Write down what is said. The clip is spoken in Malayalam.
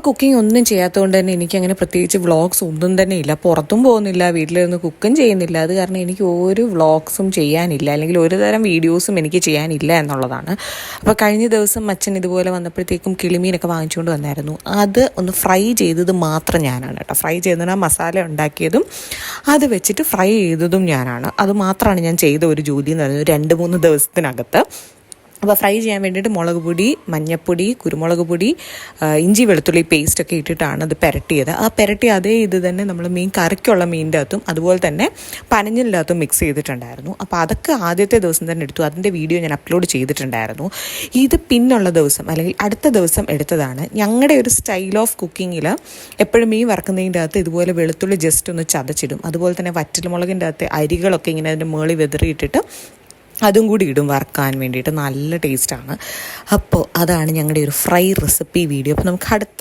കുക്കിംഗ് ഒന്നും ചെയ്യാത്തതുകൊണ്ട് തന്നെ എനിക്കങ്ങനെ പ്രത്യേകിച്ച് വ്ളോഗ്സ് ഒന്നും തന്നെ ഇല്ല. പുറത്തും പോകുന്നില്ല, വീട്ടിലിരുന്ന് കുക്കും ചെയ്യുന്നില്ല. അത് കാരണം എനിക്ക് ഒരു വ്ളോഗ്സും ചെയ്യാനില്ല, അല്ലെങ്കിൽ ഒരു തരം വീഡിയോസും എനിക്ക് ചെയ്യാനില്ല എന്നുള്ളതാണ്. അപ്പോൾ കഴിഞ്ഞ ദിവസം അച്ഛൻ ഇതുപോലെ വന്നപ്പോഴത്തേക്കും കിളിമീനൊക്കെ വാങ്ങിച്ചുകൊണ്ട് വന്നായിരുന്നു. അത് ഒന്ന് ഫ്രൈ ചെയ്തത് മാത്രം ഞാനാണ് കേട്ടോ. ഫ്രൈ ചെയ്തതിന് മസാല ഉണ്ടാക്കിയതും അത് വെച്ചിട്ട് ഫ്രൈ ചെയ്തതും ഞാനാണ്. അത് മാത്രമാണ് ഞാൻ ചെയ്ത ഒരു ജോലി എന്ന് പറയുന്നത് 2-3 ദിവസത്തിനകത്ത്. അപ്പോൾ ഫ്രൈ ചെയ്യാൻ വേണ്ടിയിട്ട് മുളക് പൊടി, മഞ്ഞൾപ്പൊടി, കുരുമുളക് പൊടി, ഇഞ്ചി വെളുത്തുള്ളി പേസ്റ്റൊക്കെ ഇട്ടിട്ടാണ് അത് പുരട്ടിയത്. ആ പുരട്ടി അതേ ഇത് തന്നെ നമ്മൾ കറിക്കുള്ള മീനിൻ്റെ അകത്തും അതുപോലെ തന്നെ പനഞ്ഞിലിൻ്റെ അകത്തും മിക്സ് ചെയ്തിട്ടുണ്ടായിരുന്നു. അപ്പോൾ അതൊക്കെ ആദ്യത്തെ ദിവസം തന്നെ എടുത്തു. അതിൻ്റെ വീഡിയോ ഞാൻ അപ്ലോഡ് ചെയ്തിട്ടുണ്ടായിരുന്നു. ഇത് പിന്നുള്ള ദിവസം അല്ലെങ്കിൽ അടുത്ത ദിവസം എടുത്തതാണ്. ഞങ്ങളുടെ ഒരു സ്റ്റൈൽ ഓഫ് കുക്കിങ്ങിൽ എപ്പോഴും മീൻ വറക്കുന്നതിൻ്റെ അകത്ത് ഇതുപോലെ വെളുത്തുള്ളി ജസ്റ്റ് ഒന്ന് ചതച്ചിടും. അതുപോലെ തന്നെ വറ്റൽമുളകിൻ്റെ അകത്ത് അരികളൊക്കെ ഇങ്ങനെ അതിൻ്റെ മുകളിൽ വെതറിയിട്ടിട്ട് അതും കൂടി ഇടും വറക്കാൻ വേണ്ടിയിട്ട്. നല്ല ടേസ്റ്റാണ്. അപ്പോൾ അതാണ് ഞങ്ങളുടെ ഒരു ഫ്രൈ റെസിപ്പി വീഡിയോ. അപ്പോൾ നമുക്ക് അടുത്ത